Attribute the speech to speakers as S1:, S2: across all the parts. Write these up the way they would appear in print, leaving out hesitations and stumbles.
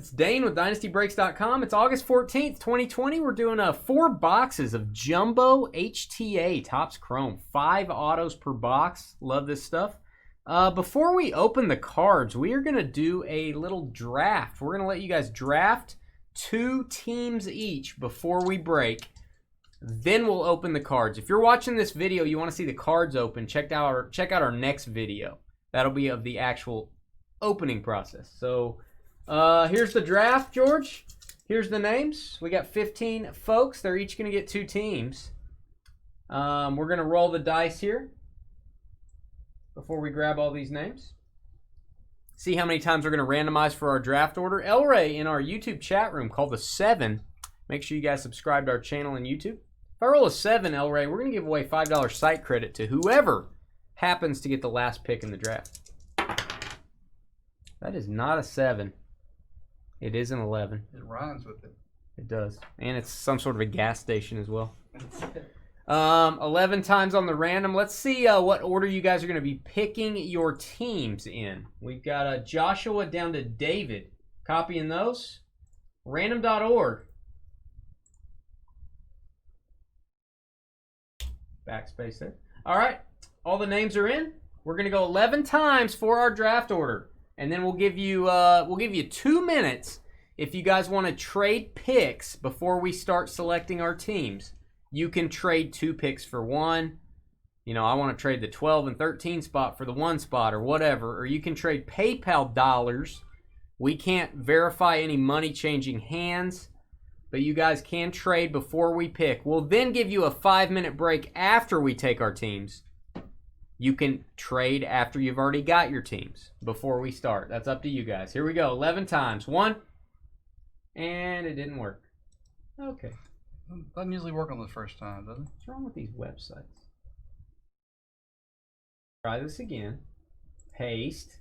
S1: It's Dane with DynastyBreaks.com. It's August 14th, 2020. We're doing 4 boxes of Jumbo HTA Topps Chrome. 5 autos per box. Love this stuff. Before we open the cards, we are going to do a little draft. We're going to let you guys draft 2 teams each before we break. Then we'll open the cards. If you're watching this video, you want to see the cards open, check out our next video. That'll be of the actual opening process. So here's the draft, George. Here's the names. We got 15 folks. They're each going to get 2 teams. We're going to roll the dice here before we grab all these names. See how many times we're going to randomize for our draft order. El Ray in our YouTube chat room called the 7. Make sure you guys subscribe to our channel on YouTube. If I roll a 7, El Ray, we're going to give away $5 site credit to whoever happens to get the last pick in the draft. That is not a 7. It is an 11.
S2: It rhymes with it.
S1: It does. And it's some sort of a gas station as well. 11 times on the random. Let's see what order you guys are going to be picking your teams in. We've got Joshua down to David. Copying those. Random.org. Backspace there. All right. All the names are in. We're going to go 11 times for our draft order. And then we'll give you 2 minutes if you guys want to trade picks before we start selecting our teams. You can trade 2 picks for 1. You know, I want to trade the 12 and 13 spot for the 1 spot or whatever. Or you can trade PayPal dollars. We can't verify any money changing hands, but you guys can trade before we pick. We'll then give you a 5-minute break after we take our teams. You can trade after you've already got your teams before we start. That's up to you guys. Here we go. 11 times. 1. And it didn't work. Okay.
S2: Doesn't usually work on the first time, does it?
S1: What's wrong with these websites? Try this again. Paste.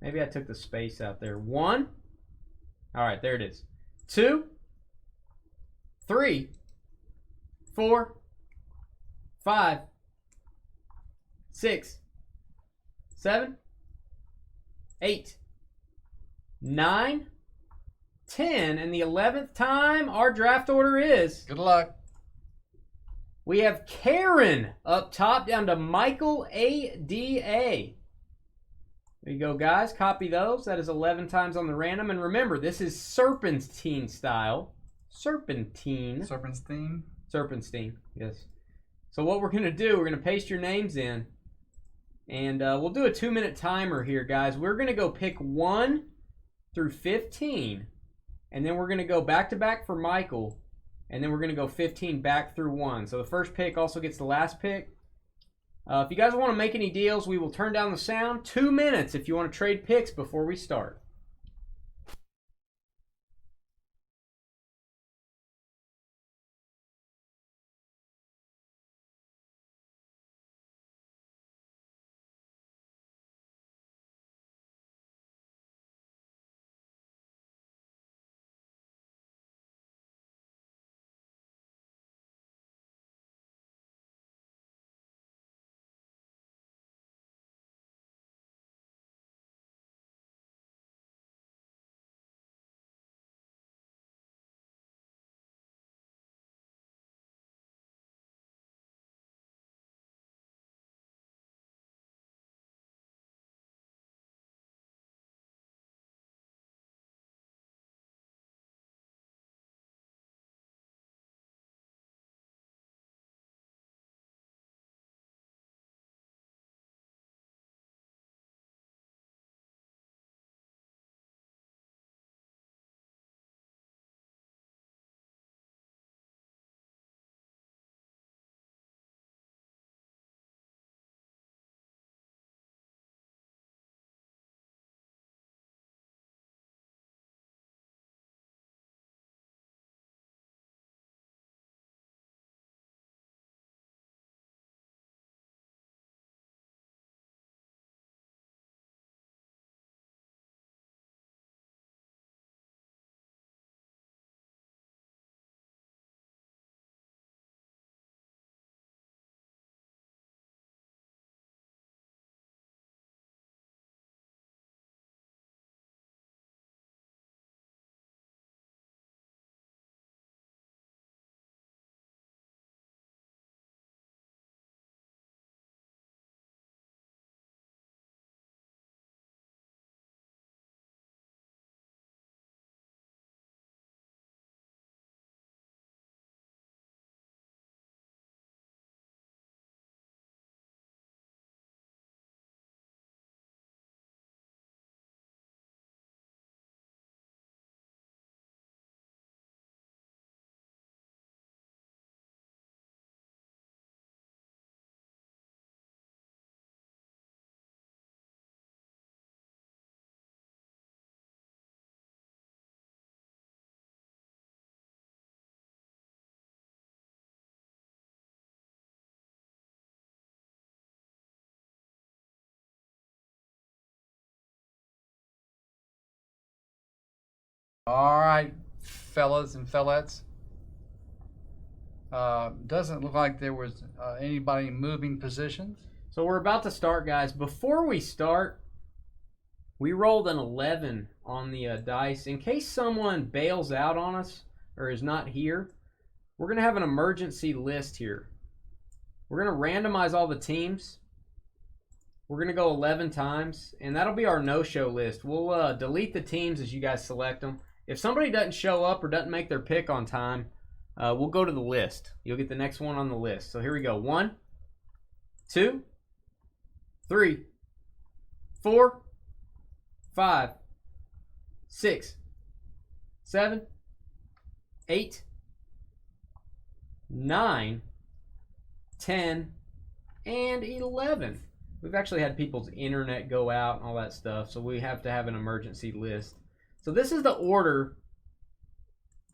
S1: Maybe I took the space out there. 1. All right, there it is. 2. 3. 4. 5. 6, 7, 8, 9, 10, and the 11th time our draft order is.
S2: Good luck.
S1: We have Karen up top down to Michael ADA. There you go, guys. Copy those. That is 11 times on the random. And remember, this is serpentine style. Serpentine.
S2: Serpentine?
S1: Serpentine, yes. So what we're going to do, we're going to paste your names in. And we'll do a 2-minute timer here, guys. We're going to go pick 1 through 15. And then we're going to go back-to-back for Michael. And then we're going to go 15 back through 1. So the first pick also gets the last pick. If you guys want to make any deals, we will turn down the sound. 2 minutes if you want to trade picks before we start.
S2: All right, fellas and fellettes. Doesn't look like there was anybody moving positions.
S1: So we're about to start, guys. Before we start, we rolled an 11 on the dice. In case someone bails out on us or is not here, we're going to have an emergency list here. We're going to randomize all the teams. We're going to go 11 times, and that'll be our no-show list. We'll delete the teams as you guys select them. If somebody doesn't show up or doesn't make their pick on time, we'll go to the list. You'll get the next one on the list. So here we go. 1, 2, 3, 4, 5, 6, 7, 8, 9, 10, and 11. We've actually had people's internet go out and all that stuff, so we have to have an emergency list. So this is the order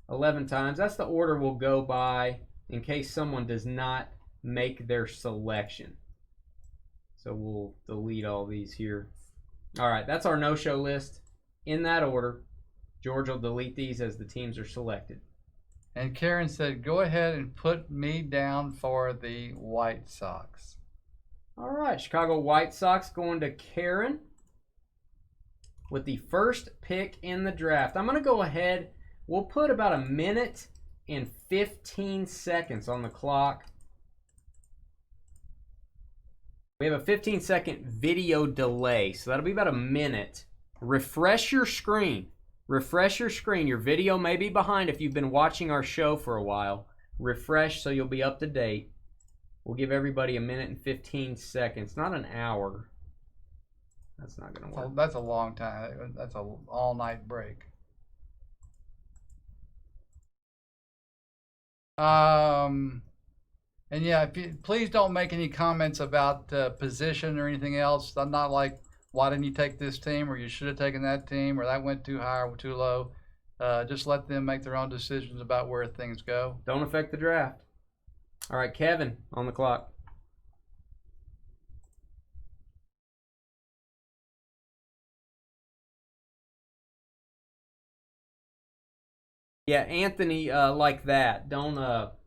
S1: 11 times. That's the order we'll go by in case someone does not make their selection. So we'll delete all these here. All right, that's our no-show list in that order. George will delete these as the teams are selected.
S2: And Karen said, go ahead and put me down for the White Sox.
S1: All right, Chicago White Sox going to Karen with the first pick in the draft. I'm going to go ahead. We'll put about a minute and 15 seconds on the clock. We have a 15-second video delay, so that'll be about a minute. Refresh your screen. Refresh your screen. Your video may be behind if you've been watching our show for a while. Refresh so you'll be up to date. We'll give everybody a minute and 15 seconds, not an hour. That's not going to work.
S2: That's a long time. That's an all-night break. And yeah, please don't make any comments about position or anything else. I'm not like, why didn't you take this team, or you should have taken that team, or that went too high or too low. Just let them make their own decisions about where things go.
S1: Don't affect the draft. All right, Kevin on the clock. Yeah, Anthony, like that. Don't.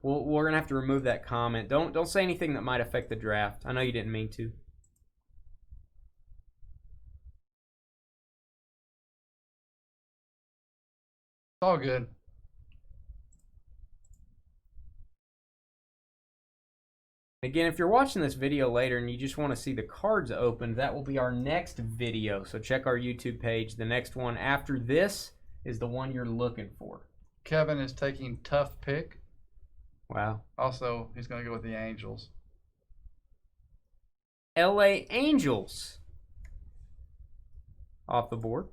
S1: We're gonna have to remove that comment. Don't say anything that might affect the draft. I know you didn't mean to.
S2: It's all good.
S1: Again, if you're watching this video later and you just want to see the cards opened, that will be our next video. So check our YouTube page. The next one after this is the one you're looking for.
S2: Kevin is taking tough pick.
S1: Wow.
S2: Also, he's going to go with the Angels.
S1: LA Angels off the board.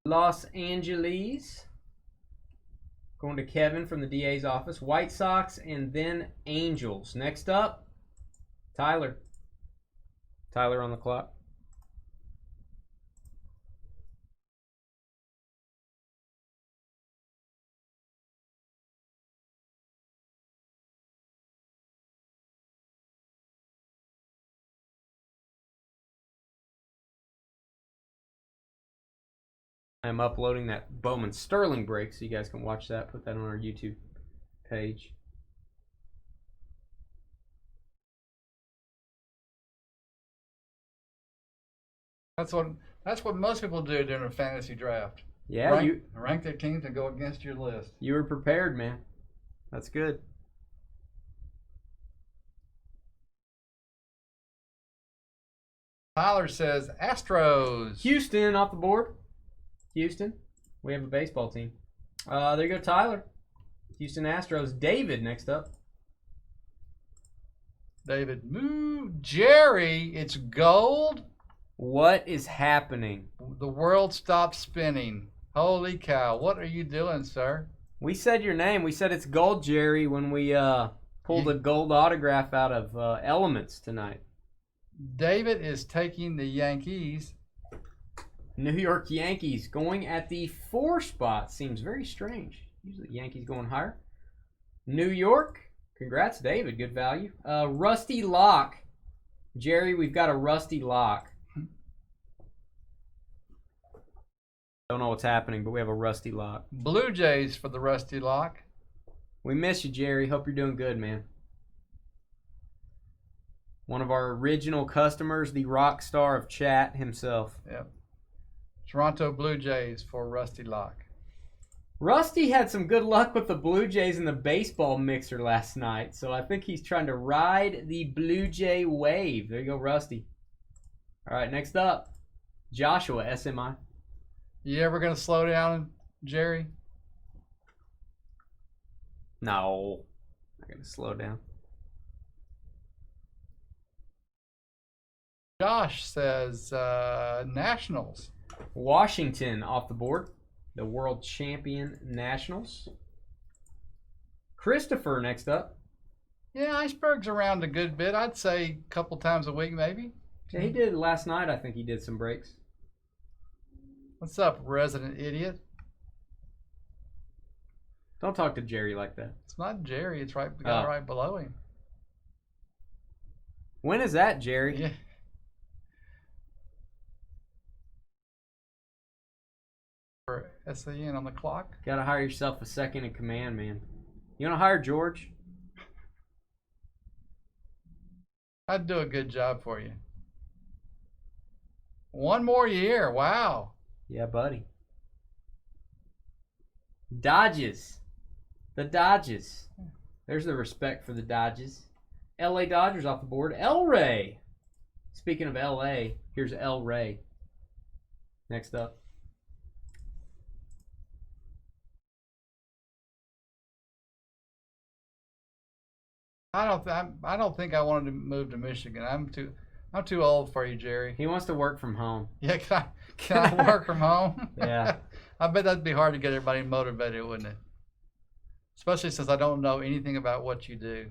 S1: Los Angeles going to Kevin from the DA's office. White Sox and then Angels. Next up, Tyler. Tyler on the clock. I'm uploading that Bowman Sterling break so you guys can watch that. Put that on our YouTube page.
S2: That's what most people do during a fantasy draft.
S1: Yeah,
S2: rank their teams and go against your list.
S1: You were prepared, man. That's good.
S2: Tyler says Astros.
S1: Houston off the board. Houston. We have a baseball team. There you go, Tyler. Houston Astros. David next up.
S2: David. Moo. Jerry, it's gold.
S1: What is happening?
S2: The world stopped spinning. Holy cow. What are you doing, sir?
S1: We said your name. We said it's gold, Jerry, when we pulled a gold autograph out of Elements tonight.
S2: David is taking the Yankees.
S1: New York Yankees going at the 4 spot. Seems very strange. Usually Yankees going higher. New York. Congrats, David. Good value. Rusty Lock. Jerry, we've got a Rusty Lock. Don't know what's happening, but we have a Rusty lock.
S2: Blue Jays for the Rusty lock.
S1: We miss you, Jerry. Hope you're doing good, man. One of our original customers, the rock star of chat himself.
S2: Yep. Toronto Blue Jays for Rusty lock.
S1: Rusty had some good luck with the Blue Jays in the baseball mixer last night, so I think he's trying to ride the Blue Jay wave. There you go, Rusty. All right, next up, Joshua, SMI.
S2: You ever going to slow down, Jerry?
S1: No, not going to slow down.
S2: Josh says Nationals.
S1: Washington off the board. The world champion Nationals. Christopher next up.
S2: Yeah, Iceberg's around a good bit. I'd say a couple times a week, maybe.
S1: Yeah, he did last night. I think he did some breaks.
S2: What's up, resident idiot?
S1: Don't talk to Jerry like that.
S2: It's not Jerry. It's right, the guy right below him.
S1: When is that, Jerry?
S2: Yeah. For SAN on the clock.
S1: Gotta hire yourself a second in command, man. You wanna hire George?
S2: I'd do a good job for you. One more year. Wow.
S1: Yeah, buddy. Dodges. The Dodges. There's the respect for the Dodges. LA Dodgers off the board. El Ray. Speaking of LA, here's El Ray. Next up.
S2: I don't think I wanted to move to Michigan. I'm too old for you, Jerry.
S1: He wants to work from home.
S2: Yeah, can I work from home?
S1: Yeah.
S2: I bet that'd be hard to get everybody motivated, wouldn't it? Especially since I don't know anything about what you do.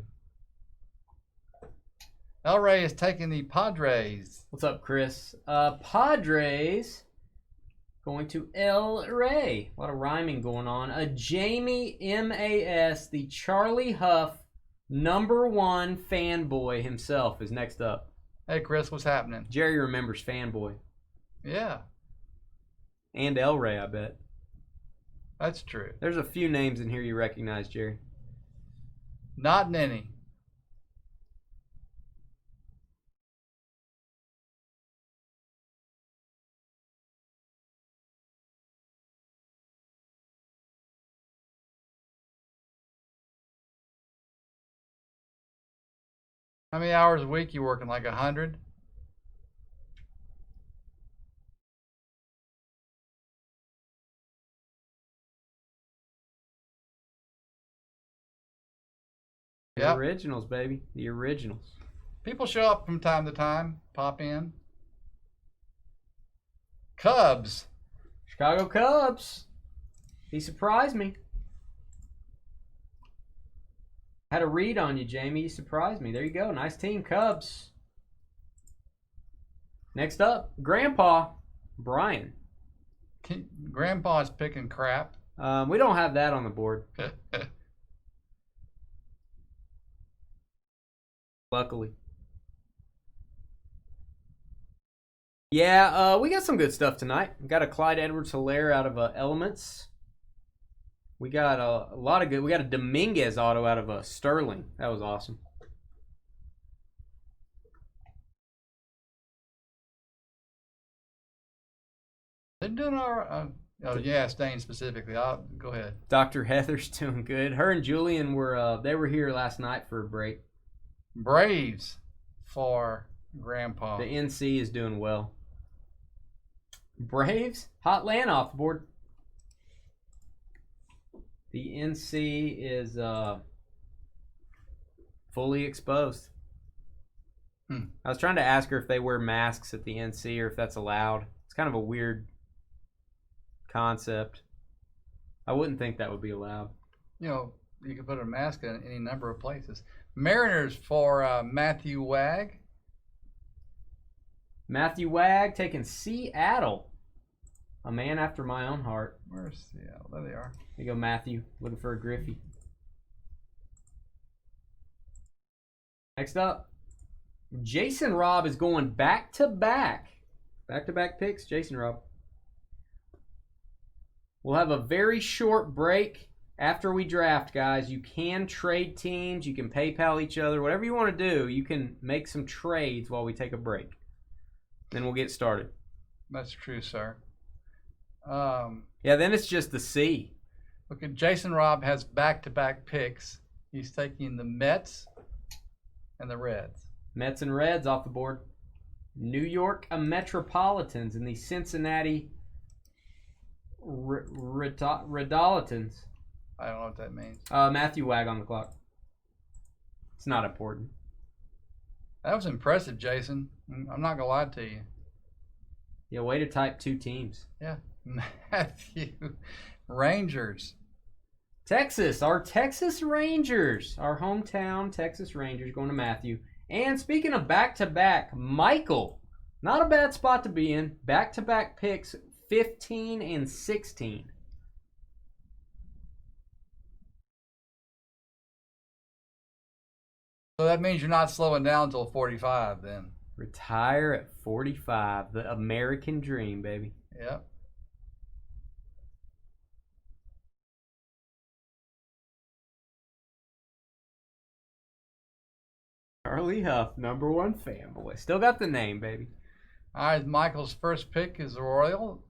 S2: El Ray is taking the Padres.
S1: What's up, Chris? Padres going to El Ray. A lot of rhyming going on. A Jamie M.A.S., the Charlie Huff #1 fanboy himself is next up.
S2: Hey, Chris, what's happening?
S1: Jerry remembers fanboy.
S2: Yeah.
S1: And El Ray, I bet.
S2: That's true.
S1: There's a few names in here you recognize, Jerry.
S2: Not many. How many hours a week you working? Like 100?
S1: The originals, baby. The originals.
S2: People show up from time to time, pop in. Cubs.
S1: Chicago Cubs. He surprised me. Had a read on you, Jamie. You surprised me. There you go. Nice team, Cubs. Next up, Grandpa, Brian.
S2: Grandpa's picking crap.
S1: We don't have that on the board. Luckily. Yeah, we got some good stuff tonight. We got a Clyde Edwards-Helaire out of Elements. We got a lot of good. We got a Dominguez auto out of Sterling. That was awesome.
S2: They're doing all right. Oh, yeah, Stain specifically. Go ahead.
S1: Dr. Heather's doing good. Her and Julian were here last night for a break.
S2: Braves for Grandpa.
S1: The NC is doing well. Braves, hot land off the board. The NC is fully exposed. I was trying to ask her if they wear masks at the NC or if that's allowed. It's kind of a weird concept. I wouldn't think that would be allowed.
S2: You know, you could put a mask in any number of places. Mariners for Matthew Wag.
S1: Matthew Wag taking Seattle. A man after my own heart.
S2: Where's Seattle? There they are.
S1: There you go, Matthew. Looking for a Griffey. Next up, Jason Robb is going back-to-back. Back-to-back picks, Jason Robb. We'll have a very short break after we draft, guys. You can trade teams. You can PayPal each other. Whatever you want to do, you can make some trades while we take a break. Then we'll get started.
S2: That's true, sir.
S1: Yeah, then it's just the C.
S2: Look at Jason Robb has back-to-back picks. He's taking the Mets and the Reds.
S1: Mets and Reds off the board. New York Metropolitans and the Cincinnati Redolitans.
S2: I don't know what that means.
S1: Matthew Wag on the clock. It's not important.
S2: That was impressive, Jason. I'm not going to lie to you.
S1: Yeah, way to type 2 teams.
S2: Yeah. Matthew. Rangers.
S1: Texas. Our Texas Rangers. Our hometown Texas Rangers going to Matthew. And speaking of back-to-back, Michael. Not a bad spot to be in. Back-to-back picks 15 and 16.
S2: So that means you're not slowing down until 45 then.
S1: Retire at 45. The American dream, baby.
S2: Yep.
S1: Charlie Huff, #1 fanboy. Still got the name, baby.
S2: All right, Michael's first pick is the Royals.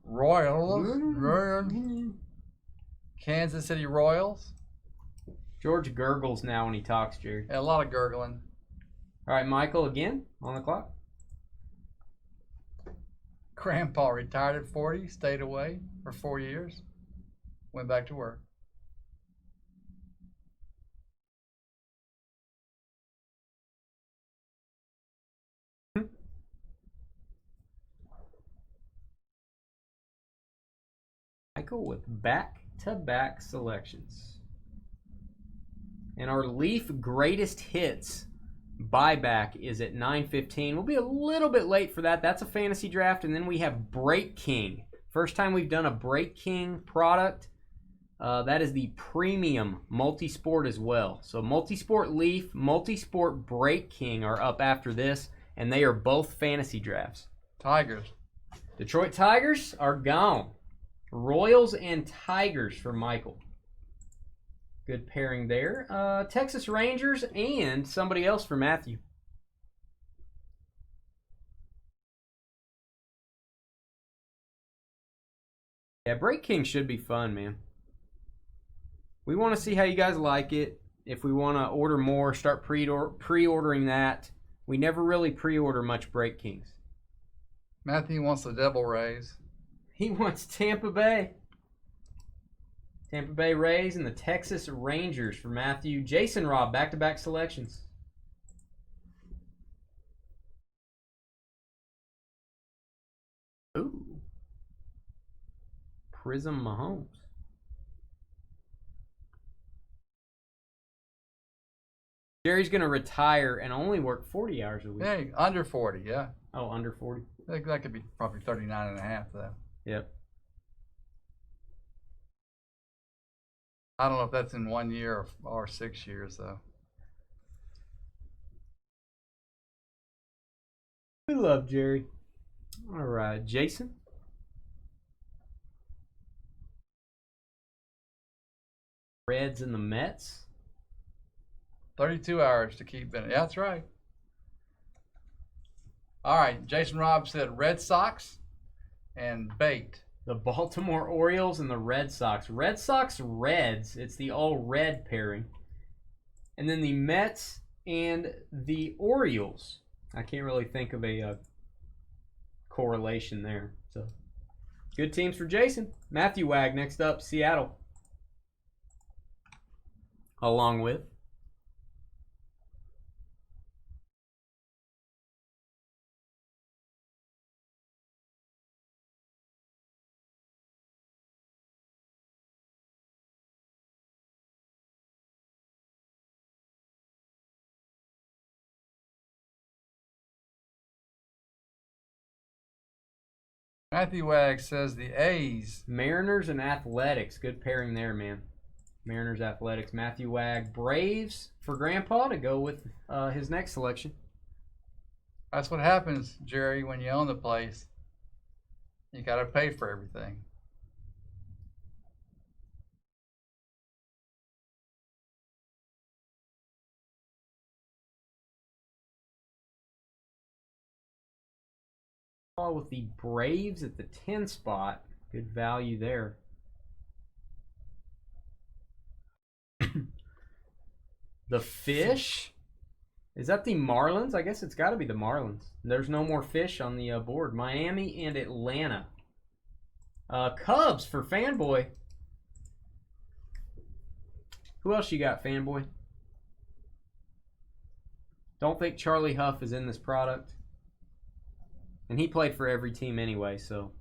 S2: Kansas City Royals.
S1: George gurgles now when he talks, Jerry.
S2: Yeah, a lot of gurgling.
S1: All right, Michael again on the clock.
S2: Grandpa retired at 40, stayed away for 4 years, went back to work.
S1: Michael with back-to-back selections. And our Leaf greatest hits buyback is at 9:15. We'll be a little bit late for that. That's a fantasy draft. And then we have Break King. First time we've done a Break King product. That is the premium multi-sport as well. So multi-sport Leaf, multi-sport Break King are up after this. And they are both fantasy drafts.
S2: Tigers.
S1: Detroit Tigers are gone. Royals and Tigers for Michael. Good pairing there. Texas Rangers and somebody else for Matthew. Yeah, Break King should be fun, man. We want to see how you guys like it. If we want to order more, start pre-ordering that. We never really pre-order much Break Kings.
S2: Matthew wants the Devil Rays.
S1: He wants Tampa Bay. Tampa Bay Rays and the Texas Rangers for Matthew. Jason Robb, back-to-back selections. Ooh. Prism Mahomes. Jerry's going to retire and only work 40 hours a week.
S2: Hey, under 40, yeah.
S1: Oh, under 40.
S2: I think that could be probably 39 and a half, though.
S1: Yep.
S2: I don't know if that's in 1 year or 6 years, though.
S1: We love Jerry. All right, Jason. Reds and the Mets.
S2: 32 hours to keep in it. Yeah, that's right. All right, Jason Robb said Red Sox and Bait.
S1: The Baltimore Orioles and the Red Sox. Red Sox Reds. It's the all red pairing. And then the Mets and the Orioles. I can't really think of a correlation there. So good teams for Jason. Matthew Wag next up, Seattle. Along with
S2: Matthew Wag says the A's.
S1: Mariners and Athletics. Good pairing there, man. Mariners, Athletics. Matthew Wag. Braves for Grandpa to go with his next selection.
S2: That's what happens, Jerry, when you own the place. You got to pay for everything.
S1: With the Braves at the 10 spot. Good value there. The Fish. Is that the Marlins? I guess it's got to be the Marlins. There's no more fish on the board. Miami and Atlanta. Cubs for Fanboy. Who else you got, Fanboy? Don't think Charlie Huff is in this product. And he played for every team anyway, so.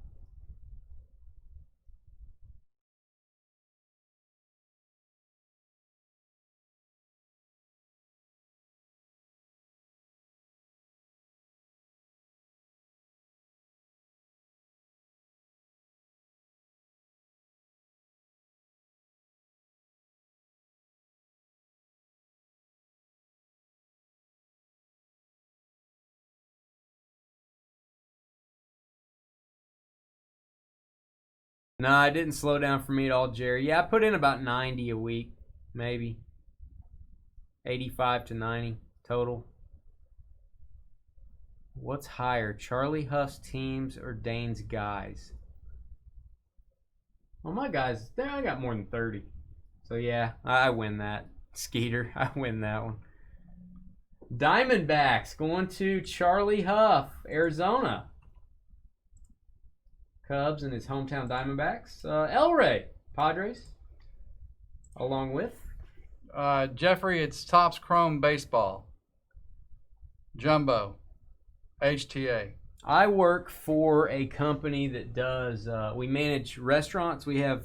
S1: No, it didn't slow down for me at all, Jerry. Yeah, I put in about 90 a week, maybe. 85 to 90 total. What's higher, Charlie Huff's teams or Dane's guys? Well, my guys, I got more than 30. So, yeah, I win that. Skeeter, I win that one. Diamondbacks going to Charlie Huff, Arizona. Cubs and his hometown Diamondbacks. El Rey, Padres. Along with?
S2: Jeffrey, it's Topps Chrome Baseball. Jumbo. HTA.
S1: I work for a company that does, we manage restaurants. We have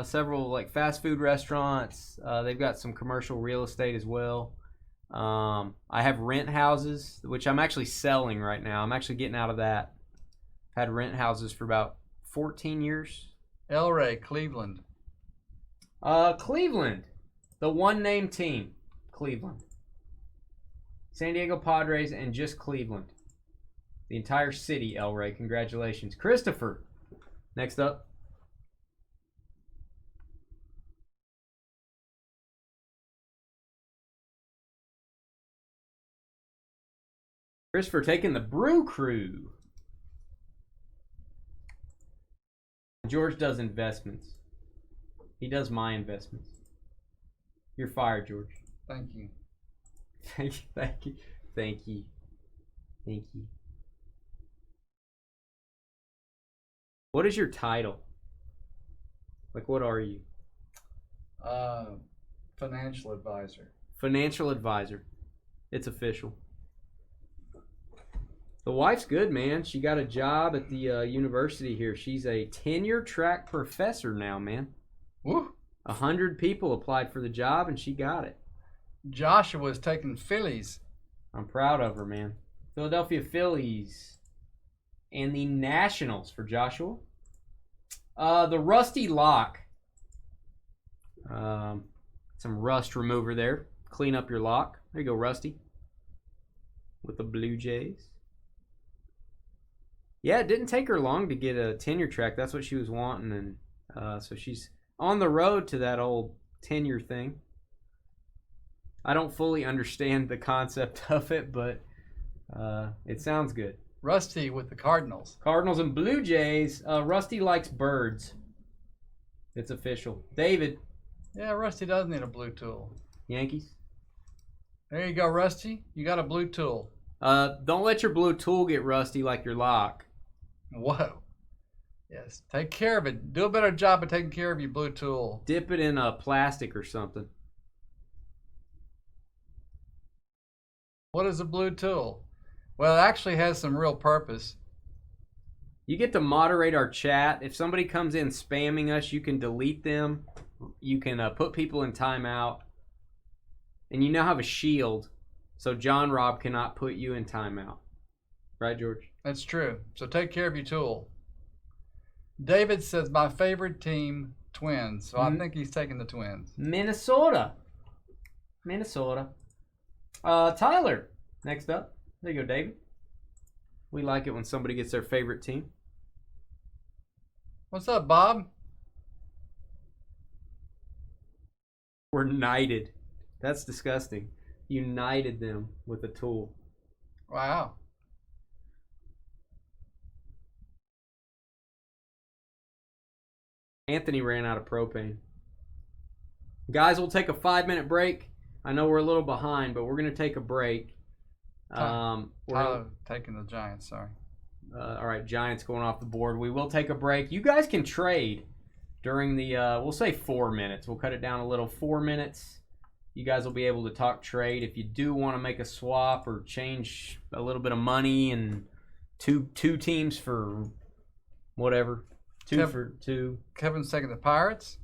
S1: several like fast food restaurants. They've got some commercial real estate as well. I have rent houses, which I'm actually selling right now. I'm actually getting out of that. Had rent houses for about 14 years.
S2: El Rey, Cleveland.
S1: Cleveland. The one-name team. Cleveland. San Diego Padres and just Cleveland. The entire city, El Rey. Congratulations. Christopher. Next up. Christopher taking the Brew Crew. George does investments. He does my investments. You're fired, George.
S2: Thank you.
S1: Thank you. Thank you. Thank you. Thank you. What is your title? Like, what are you?
S2: Financial advisor.
S1: Financial advisor. It's official. The wife's good, man. She got a job at the university here. She's a tenure-track professor now, man.
S2: Woo!
S1: 100 people applied for the job, and she got it.
S2: Joshua's taking Phillies.
S1: I'm proud of her, man. Philadelphia Phillies. And the Nationals for Joshua. The Rusty Lock. Some rust remover there. Clean up your lock. There you go, Rusty. With the Blue Jays. Yeah, it didn't take her long to get a tenure track. That's what she was wanting, and so she's on the road to that old tenure thing. I don't fully understand the concept of it, but it sounds good.
S2: Rusty with the Cardinals.
S1: Cardinals and Blue Jays. Rusty likes birds. It's official. David.
S2: Yeah, Rusty does need a blue tool.
S1: Yankees.
S2: There you go, Rusty. You got a blue tool.
S1: Don't let your blue tool get rusty like your lock.
S2: Whoa. Yes. Take care of it. Do a better job of taking care of your blue tool.
S1: Dip it in plastic or something.
S2: What is a blue tool? Well, it actually has some real purpose.
S1: You get to moderate our chat. If somebody comes in spamming us, you can delete them. You can put people in timeout. And you now have a shield, so John Robb cannot put you in timeout. Right, George?
S2: That's true. So take care of your tool. David says, my favorite team, Twins. So I think he's taking the Twins.
S1: Minnesota. Tyler, next up. There you go, David. We like it when somebody gets their favorite team.
S2: What's up, Bob?
S1: We're knighted. That's disgusting. You knighted them with a tool.
S2: Wow.
S1: Anthony ran out of propane. Guys, we'll take a 5-minute break. I know we're a little behind, but we're going to take a break.
S2: Tyler taking the Giants, sorry.
S1: All right, Giants going off the board. We will take a break. You guys can trade during the, we'll say 4 minutes. We'll cut it down a little, 4 minutes. You guys will be able to talk trade. If you do want to make a swap or change a little bit of money and two teams for whatever. For two.
S2: Kevin's taking the Pirates.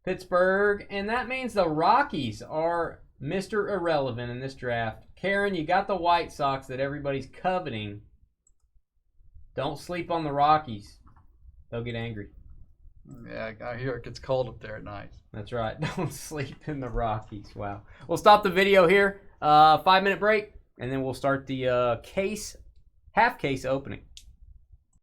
S1: Pittsburgh. And that means the Rockies are Mr. Irrelevant in this draft. Karen, you got the White Sox that everybody's coveting. Don't sleep on the Rockies. They'll get angry.
S2: Yeah, I hear it gets cold up there at night.
S1: That's right. Don't sleep in the Rockies. Wow. We'll stop the video here. 5-minute break, and then we'll start the half case opening.